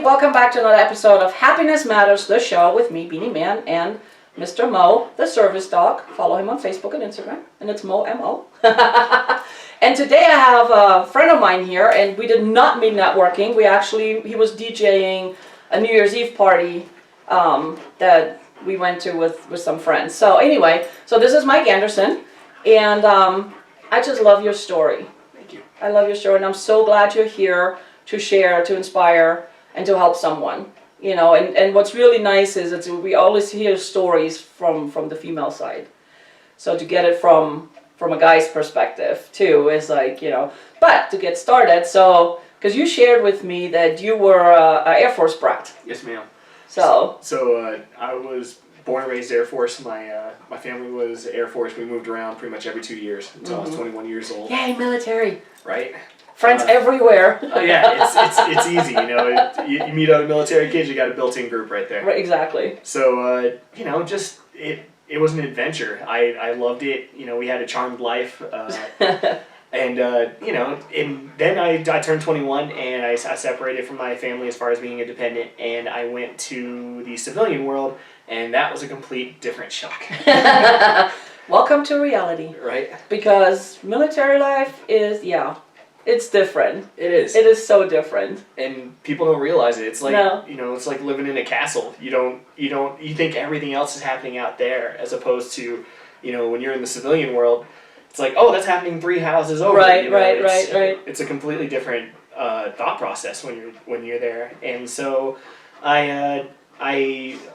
welcome back to another episode of Happiness Matters, the show with me, Beanie Man, and Mr. Mo, the service dog. Follow him on Facebook and Instagram, and it's Mo, M-O. And today I have a friend of mine here, and we did not meet networking. He was DJing a New Year's Eve party that we went to with some friends. So anyway, this is Mike Anderson, and I just love your story. Thank you. I love your story, and I'm so glad you're here to share, to inspire, and to help someone. You know, and what's really nice is we always hear stories from the female side. So to get it from a guy's perspective too is like, you know, but to get started, so, because you shared with me that you were an Air Force brat. Yes, ma'am. So I was born and raised Air Force. My family was Air Force. We moved around pretty much every 2 years until I was 21 years old. Yay, military. Right? Friends everywhere. Oh yeah, it's easy, you know. You meet other military kids, you got a built-in group right there. Right, exactly. So, you know, just it was an adventure. I loved it. You know, we had a charmed life. And, you know, and then I turned 21 and I separated from my family as far as being independent, and I went to the civilian world, and that was a complete different shock. Welcome to reality. Right? Because military life is, it's different. It is. It is so different. And people don't realize it. It's like, no. You know, it's like living in a castle. You think everything else is happening out there, as opposed to, you know, when you're in the civilian world, it's like, oh, that's happening 3 houses over. Right, you know, right. It's a completely different thought process when you're there. And so I've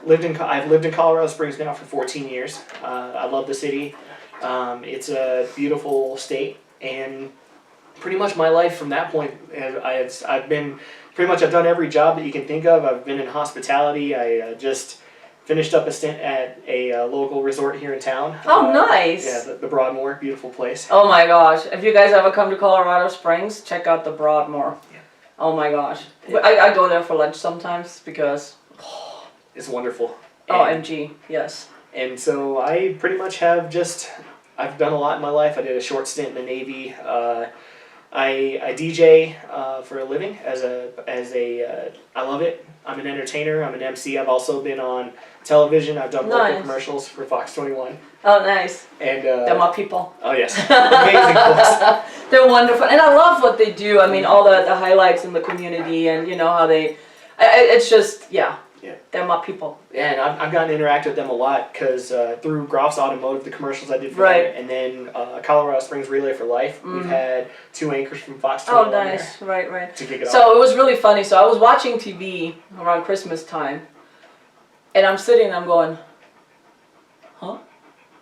lived in Colorado Springs now for 14 years. I love the city. It's a beautiful state, and pretty much my life from that point, I've done every job that you can think of. I've been in hospitality. I just finished up a stint at a local resort here in town. Oh, nice. Yeah, the Broadmoor, beautiful place. Oh my gosh. If you guys ever come to Colorado Springs, check out the Broadmoor. Yeah. Oh my gosh. Yeah. I go there for lunch sometimes because... it's wonderful. OMG, yes. And so I pretty much I've done a lot in my life. I did a short stint in the Navy. I DJ for a living I love it. I'm an entertainer. I'm an MC. I've also been on television. I've done local commercials for Fox 21. Oh, nice. And they're my people. Oh yes, amazing folks. They're wonderful, and I love what they do. I mean, all the highlights in the community, and you know how they. It's just they're my people. Yeah, and I've gotten to interact with them a lot because through Groff's Automotive, the commercials I did for them, and then Colorado Springs Relay for Life, we've had 2 anchors from Fox 21. Oh, nice. There right. To kick it off. So it was really funny. So I was watching TV around Christmas time, and I'm sitting and I'm going, huh?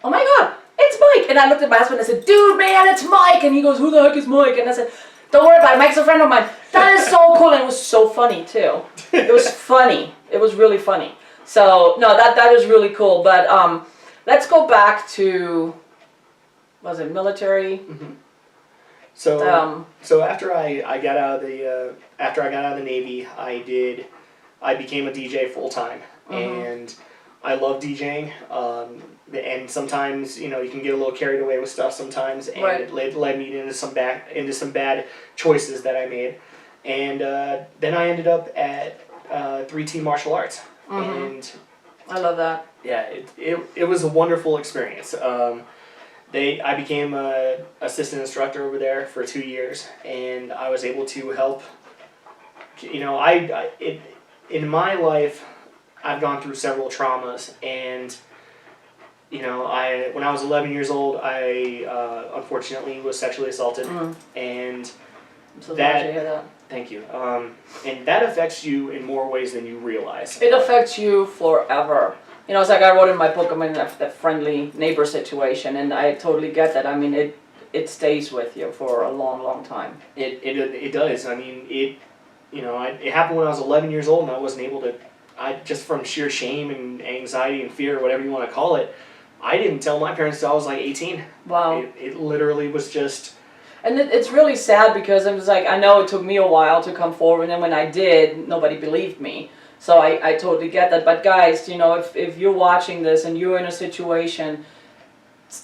Oh my God, it's Mike! And I looked at my husband and I said, dude, man, it's Mike! And he goes, who the heck is Mike? And I said, don't worry about it, Mike's a friend of mine. That is so cool, and it was so funny too. It was funny. It was really funny. So, no, that is really cool. But let's go back to, was it military? Mm-hmm. So after I got out of the Navy, I became a DJ full time, and I love DJing. And sometimes, you know, you can get a little carried away with stuff sometimes, and it led me into some bad choices that I made, and then I ended up at 3T Martial Arts, and I love that. Yeah, it was a wonderful experience. I became a assistant instructor over there for 2 years, and I was able to help. You know, in my life, I've gone through several traumas, and you know, when I was 11 years old, I unfortunately was sexually assaulted, and I'm so glad to hear that. Thank you. And that affects you in more ways than you realize. It affects you forever. You know, it's like I wrote in my book, I'm in that friendly neighbor situation, and I totally get that. I mean, it stays with you for a long, long time. It does. I mean, it happened when I was 11 years old, and I wasn't able to. Just from sheer shame and anxiety and fear, whatever you want to call it, I didn't tell my parents until I was like 18. Wow. It literally was just... And it's really sad because it was like, I know it took me a while to come forward, and then when I did, nobody believed me. So I totally get that. But guys, you know, if you're watching this and you're in a situation,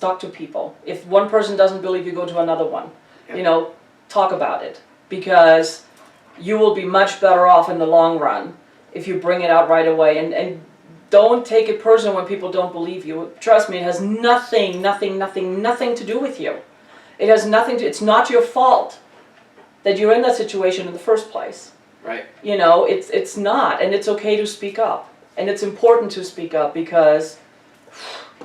talk to people. If one person doesn't believe you, go to another one. You know, talk about it. Because you will be much better off in the long run if you bring it out right away. And don't take it personal when people don't believe you. Trust me, it has nothing to do with you. It has nothing to, it's not your fault that you're in that situation in the first place. Right. You know, it's not, and it's okay to speak up. And it's important to speak up because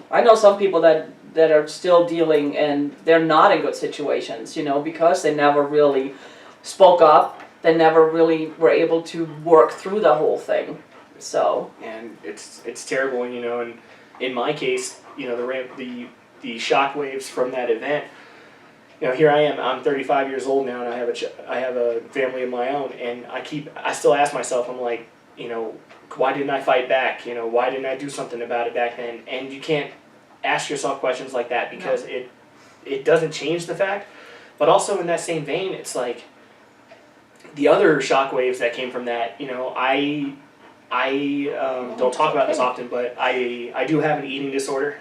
I know some people that are still dealing and they're not in good situations, you know, because they never really spoke up. They never really were able to work through the whole thing. So. And it's terrible, and you know, and in my case, you know, the shock waves from that event. You know, here I am. I'm 35 years old now, and I have a family of my own, and I still ask myself, I'm like, you know, why didn't I fight back? You know, why didn't I do something about it back then? And you can't ask yourself questions like that because it doesn't change the fact. But also in that same vein, it's like the other shock waves that came from that. You know, I don't talk about this often, but I do have an eating disorder.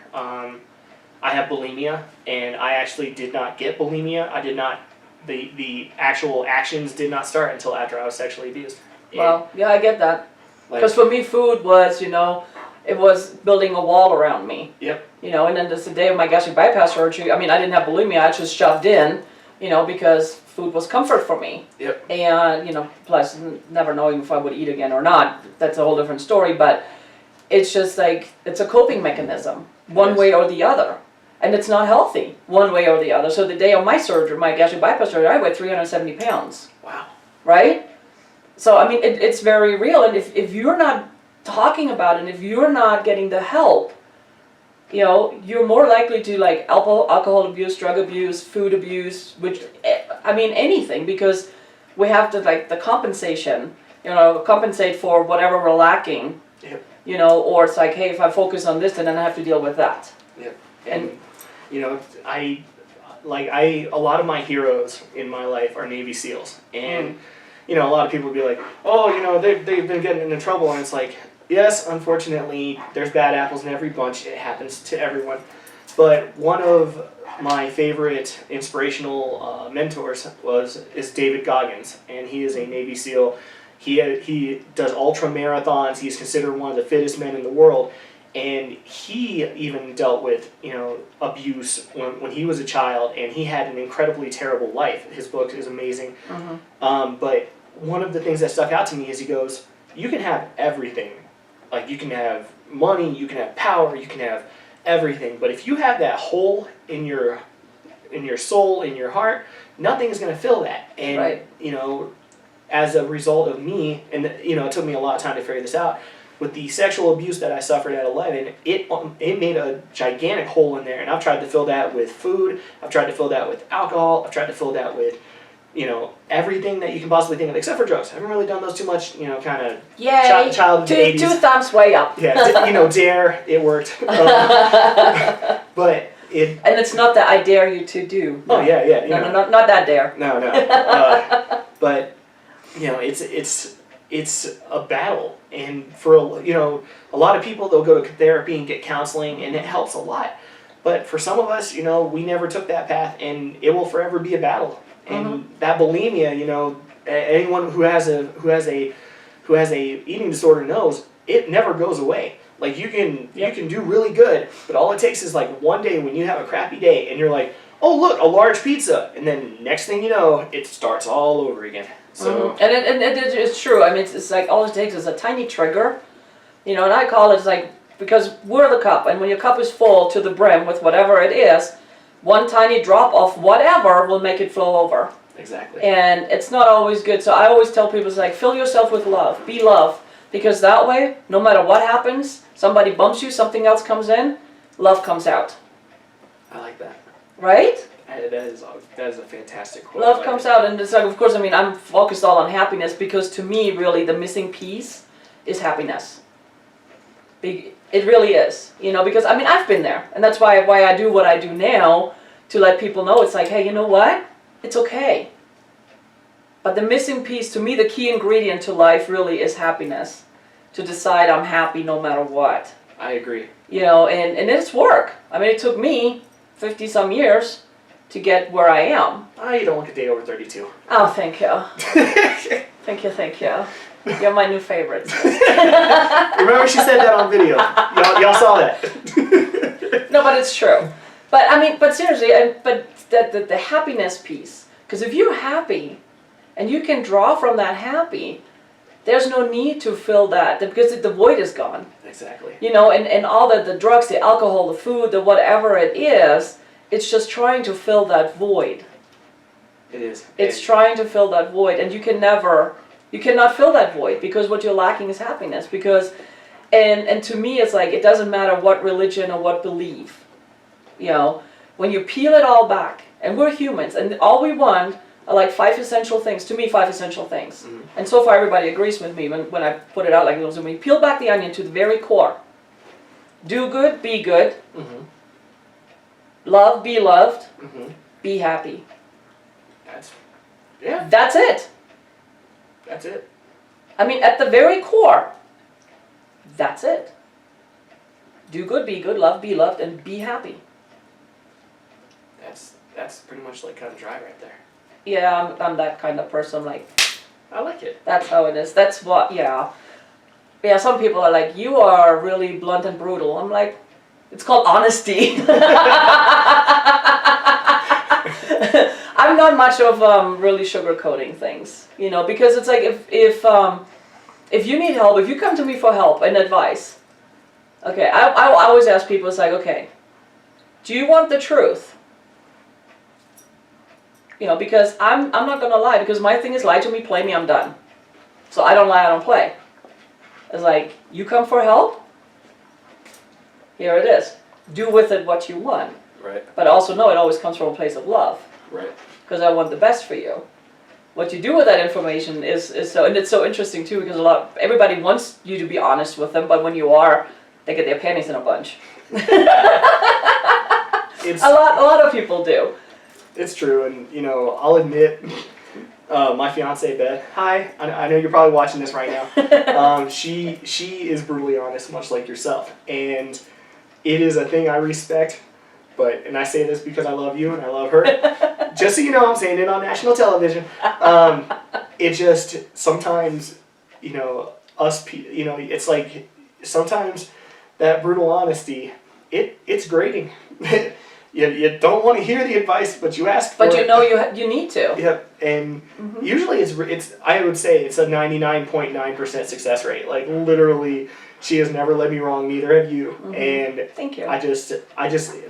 I have bulimia, and I actually did not get bulimia. I did not, the actual actions did not start until after I was sexually abused. Well, yeah, I get that. Like, Because for me, food was, you know, it was building a wall around me. Yep. You know, and then just the day of my gastric bypass surgery, I mean, I didn't have bulimia, I just shoved in, you know, because food was comfort for me. Yep. And, you know, plus never knowing if I would eat again or not, that's a whole different story, but it's just like, it's a coping mechanism, one way or the other. And it's not healthy, one way or the other. So the day of my surgery, my gastric bypass surgery, I weighed 370 pounds. Wow. Right? So, I mean, it's very real. And if you're not talking about it, and if you're not getting the help, you know, you're more likely to, like, alcohol abuse, drug abuse, food abuse, which, I mean, anything, because we have to, like, the compensation, you know, compensate for whatever we're lacking, Yep. you know, or it's like, hey, if I focus on this, then I have to deal with that. Yep. And you know, a lot of my heroes in my life are Navy SEALs, and you know, a lot of people would be like, oh, you know, they've been getting into trouble, and it's like, yes, unfortunately, there's bad apples in every bunch. It happens to everyone. But one of my favorite inspirational mentors is David Goggins, and he is a Navy SEAL. He does ultra marathons. He's considered one of the fittest men in the world. And he even dealt with, you know, abuse when he was a child, and he had an incredibly terrible life. His book is amazing. But one of the things that stuck out to me is he goes, you can have everything. Like, you can have money, you can have power, you can have everything. But if you have that hole in your soul, in your heart, nothing is going to fill that. And, you know, as a result of me, and, you know, it took me a lot of time to figure this out, with the sexual abuse that I suffered at 11, it made a gigantic hole in there, and I've tried to fill that with food, I've tried to fill that with alcohol, I've tried to fill that with, you know, everything that you can possibly think of, except for drugs. I haven't really done those too much, you know, kind of child 80s. Two thumbs way up. Yeah, you know, dare, it worked. But it... And it's not that I dare you to do. No. Oh, yeah. No, not that dare. No. But, you know, it's a battle, and for, you know, a lot of people, they'll go to therapy and get counseling, and it helps a lot. But for some of us, you know, we never took that path, and it will forever be a battle. And that bulimia, you know, anyone who has a eating disorder knows it never goes away. Like, you can do really good, but all it takes is like one day when you have a crappy day, and you're like, oh look, a large pizza, and then next thing you know, it starts all over again. So and it's true. I mean, it's like all it takes is a tiny trigger, you know. And I call it like, because we're the cup, and when your cup is full to the brim with whatever it is, one tiny drop of whatever will make it flow over. Exactly. And it's not always good. So I always tell people, it's like, fill yourself with love, be love, because that way, no matter what happens, somebody bumps you, something else comes in, love comes out. I like that. Right? That is a fantastic quote. Love comes out, and it's like, of course, I mean, I'm focused all on happiness, because to me, really, the missing piece is happiness. It really is, you know, because, I mean, I've been there, and that's why I do what I do now, to let people know, it's like, hey, you know what? It's okay. But the missing piece, to me, the key ingredient to life really is happiness. To decide I'm happy no matter what. I agree. You know, and it's work. I mean, it took me 50-some years to get where I am. You don't look a day over 32. Oh, thank you. Thank you. You're my new favorites. Remember she said that on video. Y'all saw that. No, but it's true. But seriously, but the happiness piece. Because if you're happy, and you can draw from that happy, there's no need to fill that, because the void is gone. Exactly. You know, and all the drugs, the alcohol, the food, the whatever it is, it's just trying to fill that void. It is. It's trying to fill that void, and you cannot fill that void, because what you're lacking is happiness. Because, and to me, it's like, it doesn't matter what religion or what belief. You know, when you peel it all back, and we're humans, and all we want are like 5 essential things. To me, 5 essential things. Mm-hmm. And so far, everybody agrees with me when I put it out like this. When we peel back the onion to the very core, do good, be good. Mm-hmm. Love, be loved. Mm-hmm. Be happy. That's it. That's it. I mean, at the very core, that's it. Do good, be good, love, be loved, and be happy. That's pretty much like cut and dry right there. Yeah, I'm that kind of person. Like, I like it. That's how it is. That's what. Yeah. Yeah. Some people are like, you are really blunt and brutal. I'm like, it's called honesty. I'm not much of really sugarcoating things, you know, because it's like if you need help, if you come to me for help and advice, okay, I always ask people, it's like, okay, do you want the truth? You know, because I'm not gonna lie, because my thing is, lie to me, play me, I'm done. So I don't lie, I don't play. It's like, you come for help, here it is. Do with it what you want. Right. But also know it always comes from a place of love. Right. Because I want the best for you. What you do with that information is so, and it's so interesting too, because everybody wants you to be honest with them, but when you are, they get their panties in a bunch. A lot of people do. It's true, and you know, I'll admit, my fiance Beth. Hi, I know you're probably watching this right now. She is brutally honest, much like yourself, and it is a thing I respect. And I say this because I love you and I love her. Just so you know, I'm saying it on national television. It just sometimes, you know, it's like sometimes that brutal honesty, it's grating. You don't want to hear the advice, but you ask for it. But you know you need to. Yep, and usually it's I would say it's a 99.9% success rate. Like literally, she has never led me wrong. Neither have you. Mm-hmm. And thank you. I just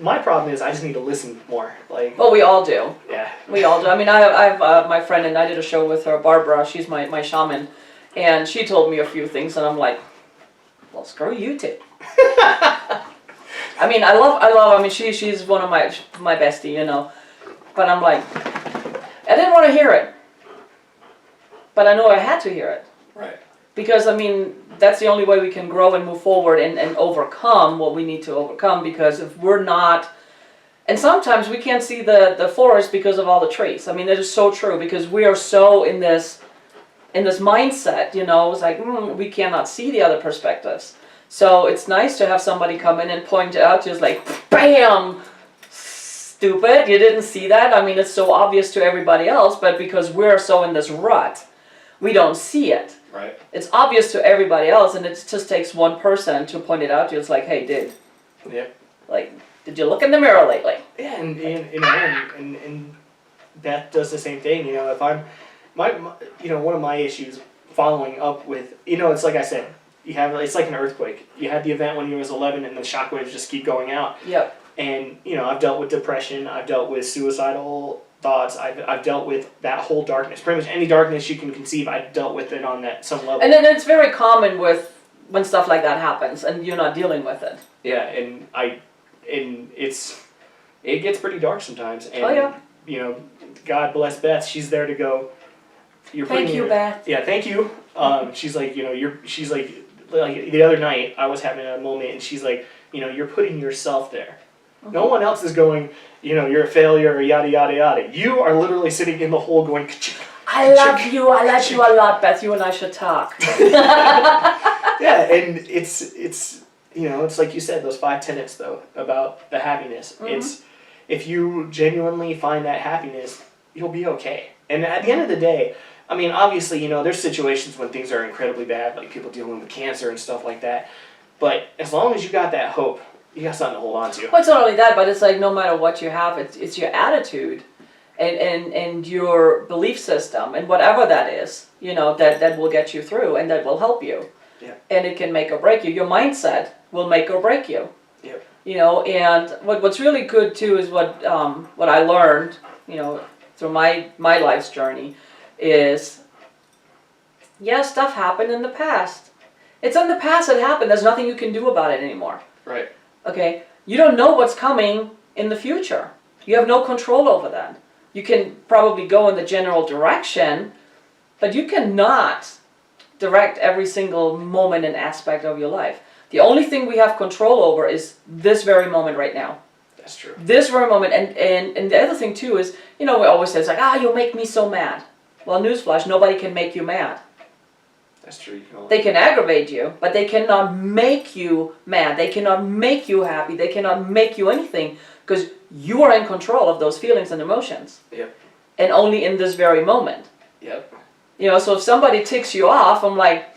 my problem is I just need to listen more. Like. Well, we all do. Yeah. We all do. I mean, I've my friend, and I did a show with her, Barbara. She's my shaman, and she told me a few things, and I'm like, well, screw you too. I mean, I mean, she's one of my bestie, you know, but I'm like, I didn't want to hear it, but I know I had to hear it. Right. Because, I mean, that's the only way we can grow and move forward and overcome what we need to overcome, because if we're not, and sometimes we can't see the forest because of all the trees. I mean, that is so true, because we are so in this mindset, you know, it's like, we cannot see the other perspectives. So it's nice to have somebody come in and point out, just like, bam, stupid, you didn't see that. I mean, it's so obvious to everybody else, but because we're so in this rut, we don't see it. Right. It's obvious to everybody else, and it just takes one person to point it out to you. It's like, hey, dude. Yep. Like, did you look in the mirror lately? Yeah, and Beth does the same thing. You know, if I'm, one of my issues following up with, you know, it's like I said, it's like an earthquake. You had the event when you was 11, and the shockwaves just keep going out. Yep. And you know, I've dealt with depression. I've dealt with suicidal thoughts. I've dealt with that whole darkness. Pretty much any darkness you can conceive, I've dealt with it on that some level. And then it's very common when stuff like that happens, and you're not dealing with it. Yeah, and it gets pretty dark sometimes. And, oh yeah. You know, God bless Beth. She's there to go. Thank you, Beth. Yeah, thank you. She's like, you know, she's like the other night I was having a moment, and she's like, you know, you're putting yourself there. Mm-hmm. No one else is going, you know, you're a failure or yada yada yada. You are literally sitting in the hole going, I love you a lot, Beth. You and I should talk. Yeah, and it's you know, it's like you said, those 5 tenets though about the happiness. Mm-hmm. It's if you genuinely find that happiness, you'll be okay. And at the end of the day, I mean, obviously, there's situations when things are incredibly bad, like people dealing with cancer and stuff like that. But as long as you got that hope, you got something to hold on to. Well, it's not only that, but it's like no matter what you have, it's your attitude and your belief system and whatever that is, that will get you through and that will help you. Yeah. And it can make or break you. Your mindset will make or break you. Yep. And what's really good too is what I learned, through my life's journey is, stuff happened in the past. It's in the past, it happened. There's nothing you can do about it anymore. Right. Okay? You don't know what's coming in the future. You have no control over that. You can probably go in the general direction, but you cannot direct every single moment and aspect of your life. The only thing we have control over is this very moment right now. That's true. This very moment. And the other thing too is, we always say, it's like, you'll make me so mad. Well, newsflash, nobody can make you mad. That's true. They can aggravate you, but they cannot make you mad. They cannot make you happy. They cannot make you anything because you are in control of those feelings and emotions. Yep. And only in this very moment. Yep. So if somebody ticks you off, I'm like,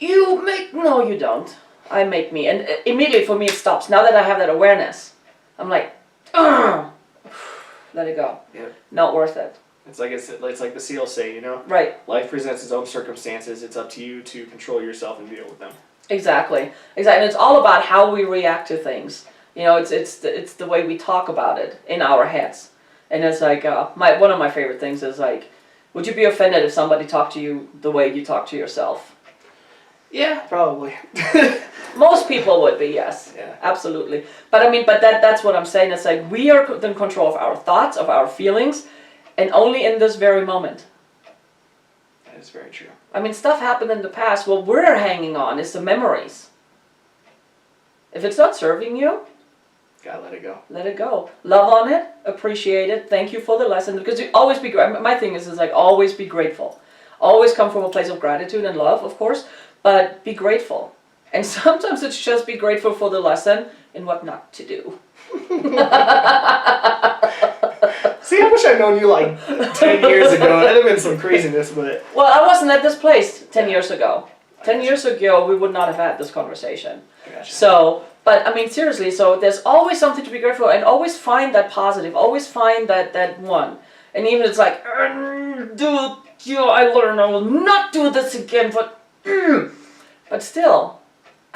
no, you don't. I make me. And immediately for me it stops. Now that I have that awareness, I'm like, let it go. Yep. Not worth it. It's like the SEALs say, Right. Life presents its own circumstances. It's up to you to control yourself and deal with them. Exactly. And it's all about how we react to things. It's the way we talk about it in our heads. And it's like one of my favorite things is like, would you be offended if somebody talked to you the way you talk to yourself? Yeah, probably. Most people would be, yes. Yeah. Absolutely. But that's what I'm saying. It's like we are in control of our thoughts, of our feelings, and only in this very moment. That is very true. Stuff happened in the past. What we're hanging on is the memories. If it's not serving you, gotta let it go. Let it go. Love on it. Appreciate it. Thank you for the lesson. Because you always be grateful. My thing is like always be grateful. Always come from a place of gratitude and love, of course, but be grateful. And sometimes it's just be grateful for the lesson and what not to do. See, I wish I'd known you like 10 years ago. That'd have been some craziness, but... Well, I wasn't at this place 10 years ago. 10 years ago, we would not have had this conversation. Gotcha. So, but seriously, so there's always something to be grateful for, and always find that positive. Always find that one. And even it's like, I learned I will not do this again, but still.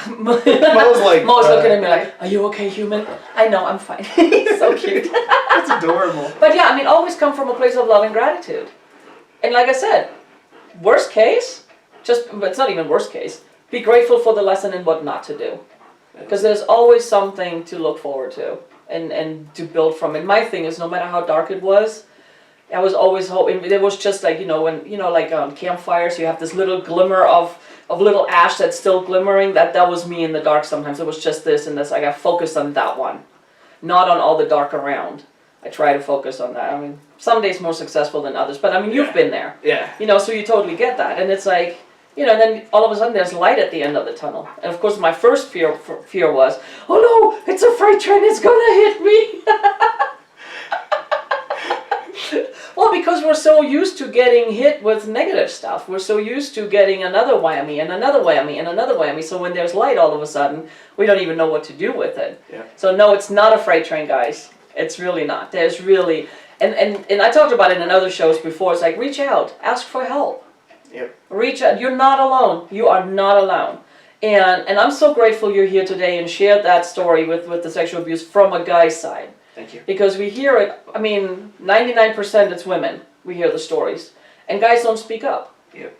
Mo's looking at me like, are you okay, human? I know, I'm fine. He's so cute. That's adorable. But yeah, always come from a place of love and gratitude. And like I said, worst case, it's not even worst case, be grateful for the lesson and what not to do. Because there's always something to look forward to and to build from. And my thing is, no matter how dark it was, I was always hoping, it was just like, when, like on campfires, you have this little glimmer of little ash that's still glimmering, that was me in the dark sometimes. It was just this and this. I got focused on that one, not on all the dark around. I try to focus on that. Some days more successful than others, but you've been there. Yeah. So you totally get that. And it's like, and then all of a sudden there's light at the end of the tunnel. And of course my first fear was, oh no, it's a freight train, it's gonna hit me. Well, because we're so used to getting hit with negative stuff. We're so used to getting another whammy and another whammy and another whammy. So when there's light all of a sudden, we don't even know what to do with it. Yeah. So no, it's not a freight train, guys. It's really not. There's really, and I talked about it in other shows before. It's like, reach out, ask for help. Yep. Reach out. You're not alone. You are not alone. And I'm so grateful you're here today and shared that story with the sexual abuse from a guy's side. Thank you. Because we hear it, 99% it's women. We hear the stories. And guys don't speak up. Yep.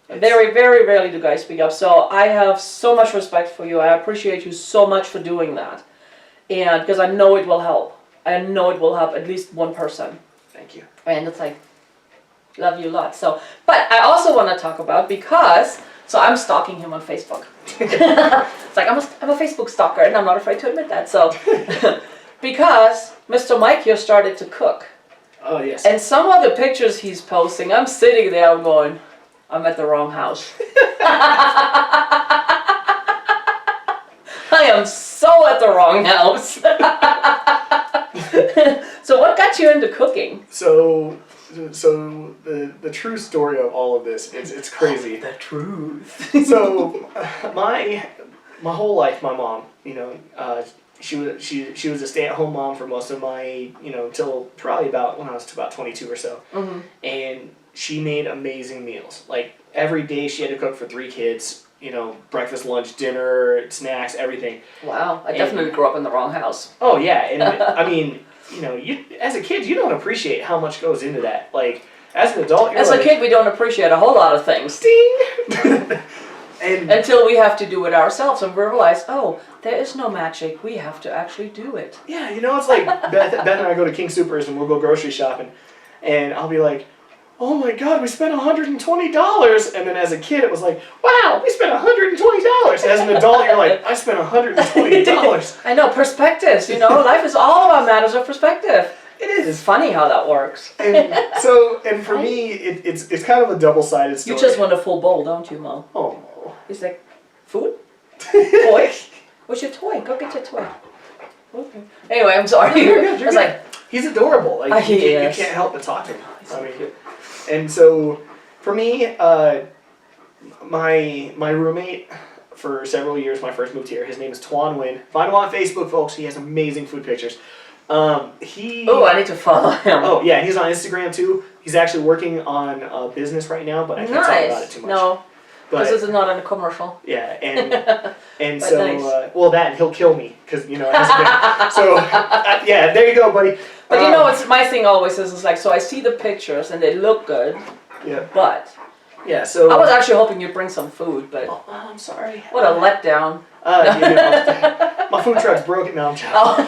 Very, very rarely do guys speak up. So I have so much respect for you. I appreciate you so much for doing that. And because I know it will help. I know it will help at least one person. Thank you. And it's like, love you a lot. So, but I also want to talk about so I'm stalking him on Facebook. It's like, I'm a Facebook stalker and I'm not afraid to admit that. So, because Mr. Mike here started to cook. Oh, yes. And some of the pictures he's posting, I'm sitting there, I'm going, I'm at the wrong house. I am so at the wrong house. So what got you into cooking? So so the true story of all of this, it's crazy. The truth. So my whole life, my mom, you know, she was a stay-at-home mom for most of my, you know, till probably about when I was about 22 or so. Mm-hmm. And she made amazing meals. Like every day she had to cook for 3 kids, you know, breakfast, lunch, dinner, snacks, everything. Wow, I definitely grew up in the wrong house. Oh yeah, and I mean, you know, you as a kid you don't appreciate how much goes into that. Like as an adult, you're As like, a kid, we don't appreciate a whole lot of things. ding. And Until we have to do it ourselves and we realize, oh, there is no magic. We have to actually do it. yeah, you know, it's like Beth and I go to King Soopers and we'll go grocery shopping, and I'll be like, oh my God, we spent $120. And then as a kid, it was like, wow, we spent $120. As an adult, you're like, I spent $120. I know, perspectives, you know, life is all about matters of perspective. It is. It's funny how that works. And so, and for me, it's kind of a double-sided story. You just want a full bowl, don't you, Mo? Oh, no. He's like, food? Toy? What's your toy? Go get your toy. Okay. Anyway, I'm sorry. You're good, I was like, he's adorable. Like he you is. can't help but talk to him. he's so cute. And so, for me, my roommate for several years when I first moved here, his name is Tuan Nguyen. Find him on Facebook, folks. He has amazing food pictures. Oh, I need to follow him. Oh yeah, he's on Instagram too. He's actually working on a business right now, but I can't talk about it too much. No, but because this is not in a commercial. yeah, and But so nice. well that and he'll kill me because you know it hasn't been. So yeah, there you go, buddy. But you know, it's my thing always is like, so I see the pictures and they look good, Yeah, but yeah. So I was actually hoping you'd bring some food, but Oh, I'm sorry. what a letdown. You know, my food truck's broken now. I'm joking.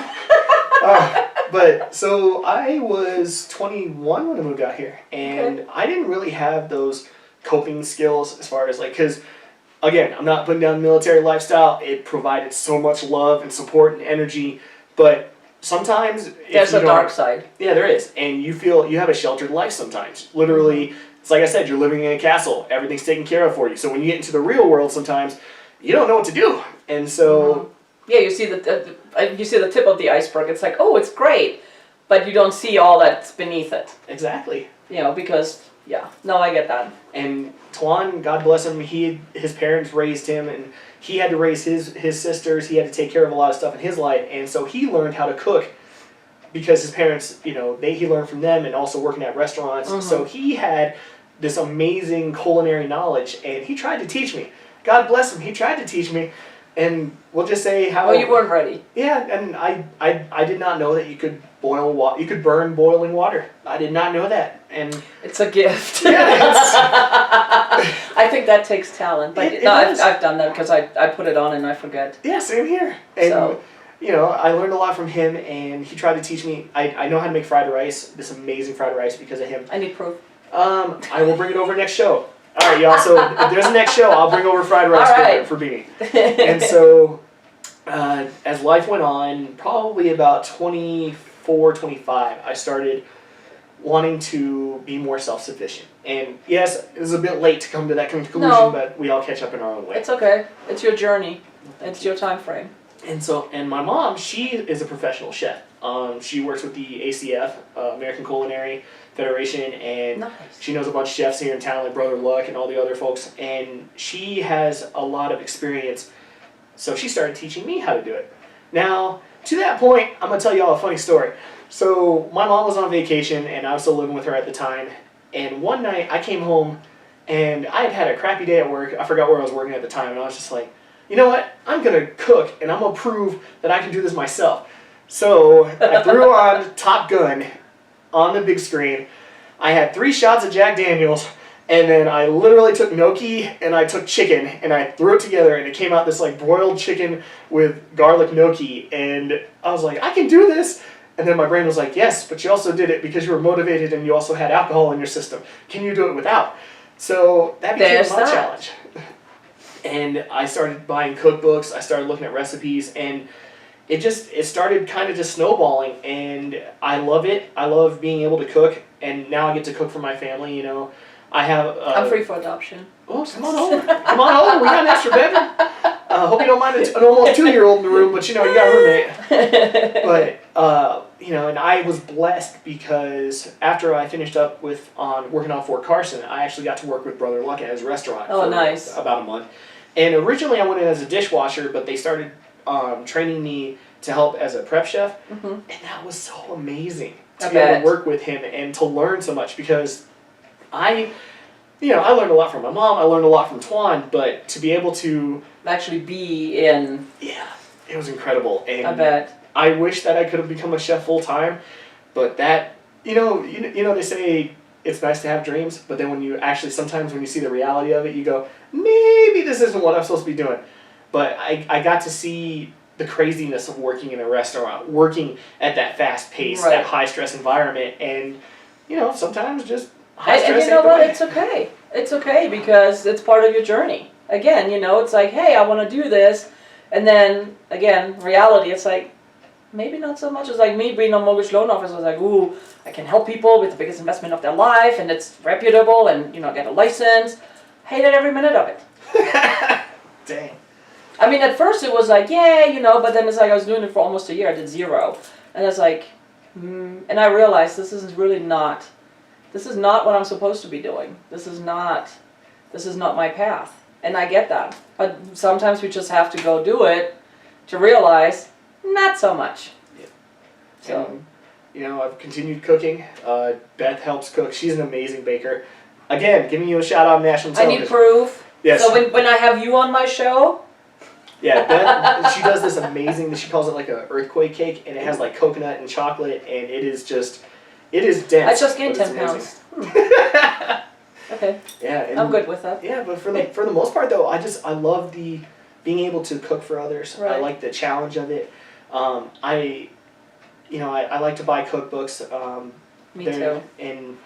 Oh. But so I was 21 when I moved out here, and I didn't really have those coping skills as far as like, because again, I'm not putting down the military lifestyle. It provided so much love and support and energy, but sometimes There's a dark side. Yeah, there is, and you feel you have a sheltered life sometimes. Literally, it's like I said, you're living in a castle. Everything's taken care of for you. So when you get into the real world, sometimes you don't know what to do, and so. Yeah, you see you see the tip of the iceberg. It's like, oh, it's great, but you don't see all that's beneath it. Exactly. You know, because yeah, no, I get that. And Tuan, God bless him, his parents raised him, and he had to raise his sisters. He had to take care of a lot of stuff in his life, and so he learned how to cook because his parents, you know, he learned from them, and also working at restaurants. Mm-hmm. So he had this amazing culinary knowledge, and he tried to teach me. God bless him, he tried to teach me. And we'll just say how. Oh, you weren't ready. Yeah, and I did not know that you could boil water. You could burn boiling water. I did not know that, and It's a gift. yeah, I think that takes talent. But It no, does. I've done that because I put it on and I forget. yeah, same here. And So- you know, I learned a lot from him, and he tried to teach me. I know how to make fried rice. This amazing fried rice because of him. I need proof. I will bring it over next show. All right, y'all. So if there's a next show, I'll bring over fried rice All right. for Beanie. And so, as life went on, probably about 24, 25, I started wanting to be more self-sufficient. And yes, it was a bit late to come to that conclusion, No. but we all catch up in our own way. It's okay. It's your journey. It's your time frame. And my mom, she is a professional chef. She works with the ACF, American Culinary Federation, and Nice. she knows a bunch of chefs here in town, like Brother Luck and all the other folks, and she has a lot of experience, so she started teaching me how to do it. Now, to that point, I'm going to tell you all a funny story. So, my mom was on vacation, and I was still living with her at the time, and one night I came home, and I had a crappy day at work. I forgot where I was working at the time, and I was just like, you know what? I'm going to cook, and I'm going to prove that I can do this myself. So, I threw on Top Gun on the big screen. I had 3 shots of Jack Daniels, and then I literally took gnocchi and I took chicken and I threw it together, and it came out this like broiled chicken with garlic gnocchi, and I was like, I can do this. And then my brain was like, yes, but you also did it because you were motivated and you also had alcohol in your system. Can you do it without? So that became There's my that. challenge. And I started buying cookbooks, I started looking at recipes, and it started kind of just snowballing, and I love it. I love being able to cook, and now I get to cook for my family, you know. I have... I'm free for adoption. Oh, come on over. Come on over. We got an extra bedroom. I hope you don't mind an almost 2-year-old in the room, but you know, you got a roommate. But, you know, and I was blessed because after I finished up working on Fort Carson, I actually got to work with Brother Luck at his restaurant for nice. about a month. And originally I went in as a dishwasher, but they started training me to help as a prep chef. Mm-hmm. And that was so amazing to be able to work with him and to learn so much because I learned a lot from my mom, I learned a lot from Twan, but to be able to actually be in... Yeah, it was incredible. And I bet. I wish that I could have become a chef full time, but that, you know, they say it's nice to have dreams, but then sometimes when you see the reality of it, you go, maybe this isn't what I'm supposed to be doing. But I got to see the craziness of working in a restaurant, working at that fast pace, that high stress environment, and, you know, sometimes just high stress. And you know what? It's okay. It's okay because it's part of your journey. Again, you know, it's like, hey, I want to do this. And then, again, reality, it's like, maybe not so much. It's like me being a mortgage loan officer. I was like, ooh, I can help people with the biggest investment of their life, and it's reputable, and, you know, get a license. Hated every minute of it. Dang. I mean, at first it was like, yeah, you know, but then it's like I was doing it for almost a year. I did 0. And it's like, and I realized this is not what I'm supposed to be doing. This is not my path. And I get that. But sometimes we just have to go do it to realize, not so much. Yeah. So, and, you know, I've continued cooking. Beth helps cook. She's an amazing baker. Again, giving you a shout out on national television. I need proof. Yes. So when I have you on my show. Yeah, Beth, she does this amazing, she calls it like a earthquake cake, and it has like coconut and chocolate, and it is dense. I just gained 10 pounds. Okay. Yeah, I'm good with that. Yeah, but for the most part though, I love being able to cook for others. Right. I like the challenge of it. I like to buy cookbooks. Me too. And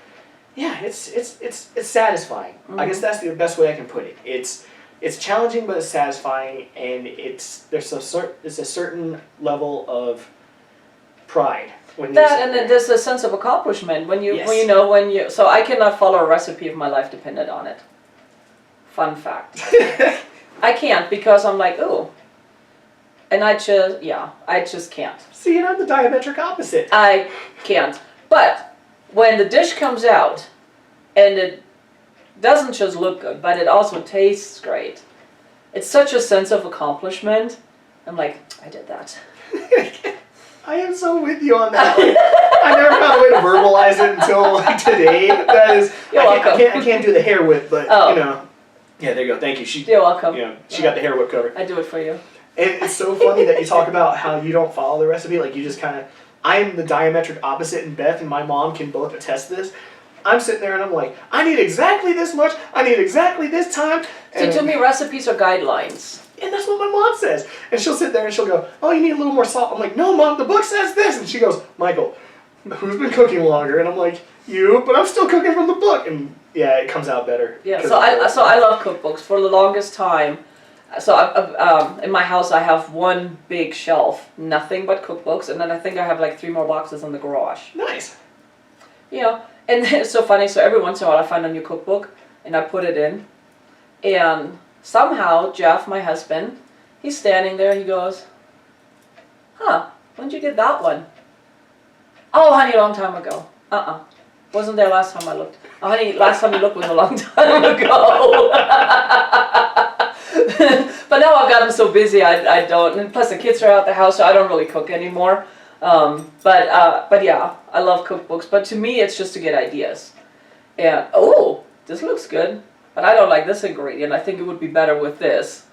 yeah, it's satisfying. Mm-hmm. I guess that's the best way I can put it. It's challenging, but it's satisfying, and there's a certain level of pride when that, and then there's a sense of accomplishment when you So I cannot follow a recipe if my life depended on it. Fun fact. I can't because I'm like, ooh, and I just can't. See, and I'm the diametric opposite. I can't. But when the dish comes out, and it doesn't just look good, but it also tastes great. It's such a sense of accomplishment. I'm like, I did that. I am so with you on that. Like, I never found a way to verbalize it until like today. That is, I can't do the hair whip, but you know, yeah, there you go. Thank you. You're welcome. You know, she got the hair whip covered. I do it for you. And it's so funny that you talk about how you don't follow the recipe. Like you just kind of, I am the diametric opposite, and Beth and my mom can both attest to this. I'm sitting there and I'm like, I need exactly this much, I need exactly this time. See, to me, recipes are guidelines. And that's what my mom says. And she'll sit there and she'll go, oh, you need a little more salt. I'm like, no, Mom, the book says this. And she goes, Michael, who's been cooking longer? And I'm like, you, but I'm still cooking from the book. And yeah, it comes out better. Yeah, so I love cookbooks for the longest time. So in my house, I have one big shelf, nothing but cookbooks. And then I think I have like 3 more boxes in the garage. Nice. You know, and it's so funny. So every once in a while I find a new cookbook and I put it in. And somehow Jeff, my husband, he's standing there. He goes, huh, when did you get that one? Oh, honey, a long time ago. Wasn't there last time I looked. Oh, honey, last time you looked was a long time ago. But now I've gotten so busy I don't. And plus the kids are out the house, so I don't really cook anymore. But yeah, I love cookbooks. But to me, it's just to get ideas. And, oh, this looks good. But I don't like this ingredient. I think it would be better with this.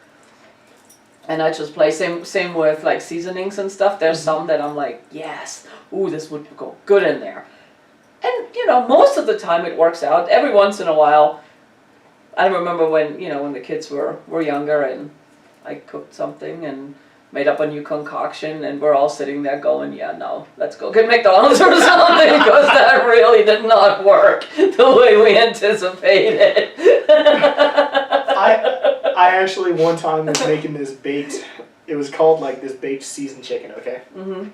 And I just play. Same with like seasonings and stuff. There's some that I'm like, yes, ooh, this would go good in there. And, you know, most of the time it works out. Every once in a while, I remember when the kids were younger and I cooked something and made up a new concoction, and we're all sitting there going, yeah, no, let's go get McDonald's or something, because that really did not work the way we anticipated. I actually one time was making this baked, it was called like this baked seasoned chicken, okay? Mm-hmm.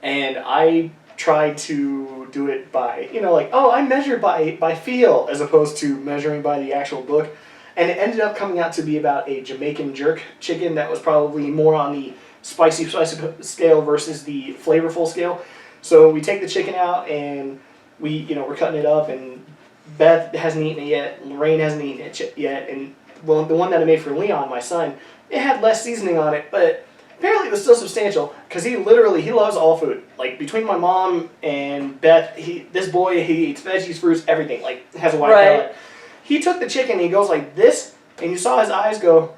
And I tried to do it by, like, oh, I measure by feel as opposed to measuring by the actual book. And it ended up coming out to be about a Jamaican jerk chicken that was probably more on the spicy scale versus the flavorful scale. So we take the chicken out and we're cutting it up, and Beth hasn't eaten it yet, Lorraine hasn't eaten it yet, and well, the one that I made for Leon, my son, it had less seasoning on it, but apparently it was still substantial, because he loves all food. Like, between my mom and Beth, this boy, he eats veggies, fruits, everything, like, has a wide palate. He took the chicken, and he goes like this, and you saw his eyes go,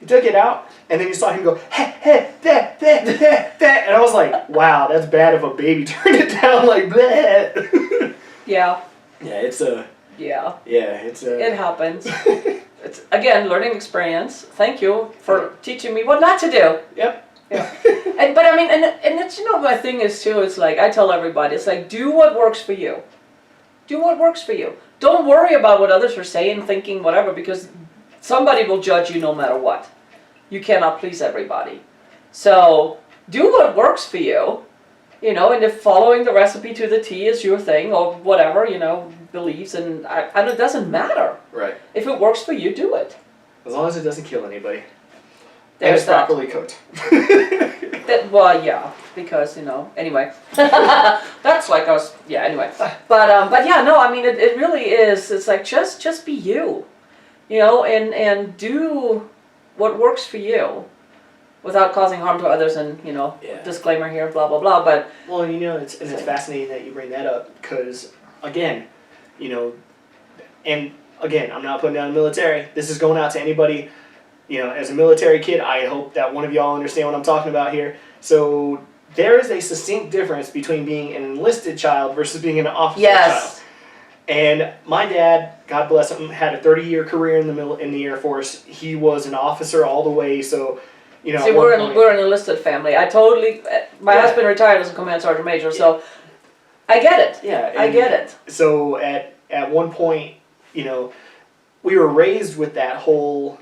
he took it out, and then you saw him go, heh, heh, that, and I was like, wow, that's bad if a baby turned it down like bleh. Yeah. Yeah, it's a... Yeah. Yeah, it's a... It happens. It's, again, learning experience. Thank you for teaching me what not to do. Yep. Yeah. But I mean, and it's, my thing is too, it's like, I tell everybody, it's like, do what works for you. Do what works for you. Don't worry about what others are saying, thinking, whatever, because somebody will judge you no matter what. You cannot please everybody. So, do what works for you. And if following the recipe to the T is your thing, or whatever, beliefs, and it doesn't matter. Right. If it works for you, do it. As long as it doesn't kill anybody. There's and it's properly cooked. Well, yeah, because, anyway. That's like us, yeah, anyway. But yeah, no, I mean, it really is, it's like, just be you, and do what works for you. Without causing harm to others, and disclaimer here, blah blah blah. But well, it's fascinating that you bring that up, because again, I'm not putting down the military. This is going out to anybody, as a military kid. I hope that one of y'all understand what I'm talking about here. So there is a succinct difference between being an enlisted child versus being an officer child. And my dad, God bless him, had a 30-year career in the Air Force. He was an officer all the way, so. See, we're an enlisted family. My husband retired as a command sergeant major, so I get it. Yeah, I get it. So at one point, we were raised with that whole,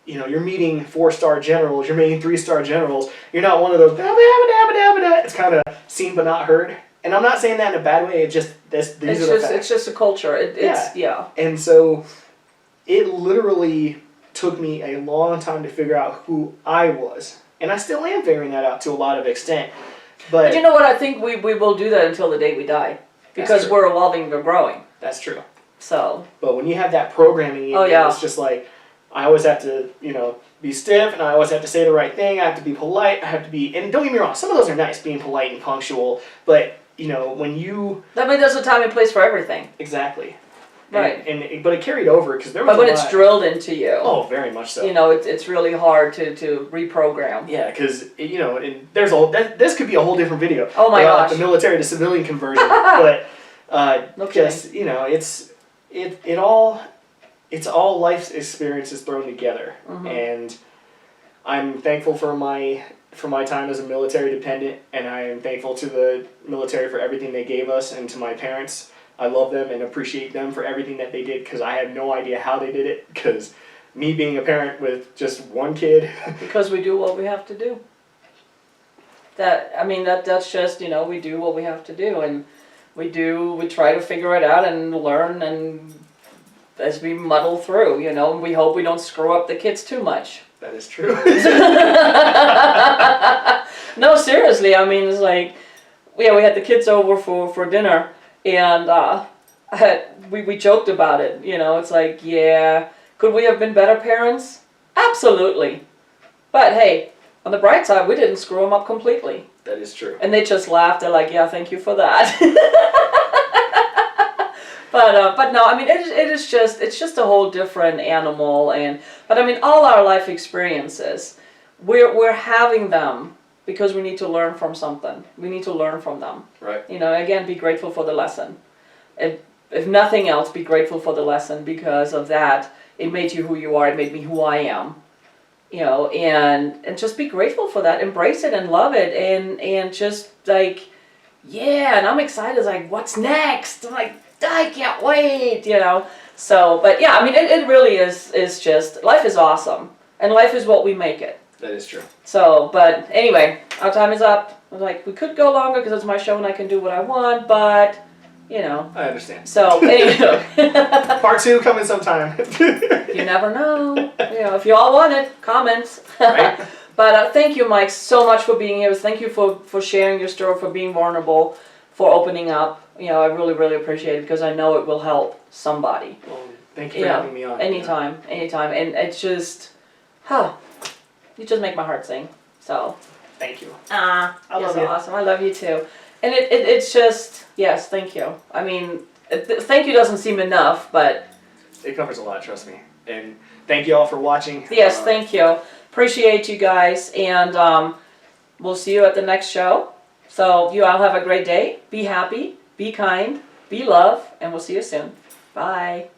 you're meeting 4-star generals, you're meeting 3-star generals. You're not one of those. It's kind of seen but not heard. And I'm not saying that in a bad way. It's just these are the facts. It's just a culture. Yeah. And so, it literally took me a long time to figure out who I was. And I still am figuring that out to a lot of extent. But you know what? I think we will do that until the day we die. Because we're evolving, we're growing. That's true. So. But when you have that programming in you, it's just like, I always have to, be stiff, and I always have to say the right thing. I have to be polite. I have to be, and don't get me wrong, some of those are nice, being polite and punctual. But, when you... I mean, there's a time and place for everything. Exactly. Right. But it carried over, because there was But when it's drilled into you. Oh, very much so. It's really hard to reprogram. Yeah, because, this could be a whole different video. Oh my gosh. The military to civilian conversion. But, Okay. it's all life's experiences thrown together. Mm-hmm. And I'm thankful for my time as a military dependent, and I am thankful to the military for everything they gave us, and to my parents. I love them and appreciate them for everything that they did, because I have no idea how they did it, because me being a parent with just one kid. Because we do what we have to do. That's just, we do what we have to do, and we try to figure it out and learn, and as we muddle through, and we hope we don't screw up the kids too much. That is true. No, seriously, it's like, we had the kids over for dinner. And we joked about it, it's like, yeah, could we have been better parents? Absolutely. But hey, on the bright side, we didn't screw them up completely. That is true. And they just laughed. They're like, yeah, thank you for that. But no, it's just a whole different animal. But all our life experiences, we're having them. Because we need to learn from something. We need to learn from them. Right. Again, be grateful for the lesson. If nothing else, be grateful for the lesson, because of that, it made you who you are. It made me who I am. And just be grateful for that. Embrace it and love it. And just like, yeah, and I'm excited. It's like, what's next? I'm like, I can't wait, So, but yeah, it really is just, life is awesome. And life is what we make it. That is true. So, but anyway, our time is up. We could go longer because it's my show and I can do what I want, but, you know. I understand. So, anyway. Part 2 coming sometime. You never know. You know, if you all want it, comments. Right? But thank you, Mike, so much for being here. Thank you for sharing your story, for being vulnerable, for opening up. You know, I really, really appreciate it because I know it will help somebody. Well, thank you for having me on. Anytime. And it's just, you just make my heart sing. So. Thank you. I love you. Awesome. I love you too. And it's just, yes, thank you. I mean, thank you doesn't seem enough, but. It covers a lot, trust me. And thank you all for watching. Yes, thank you. Appreciate you guys, and we'll see you at the next show. So you all have a great day. Be happy, be kind, be love, and we'll see you soon. Bye.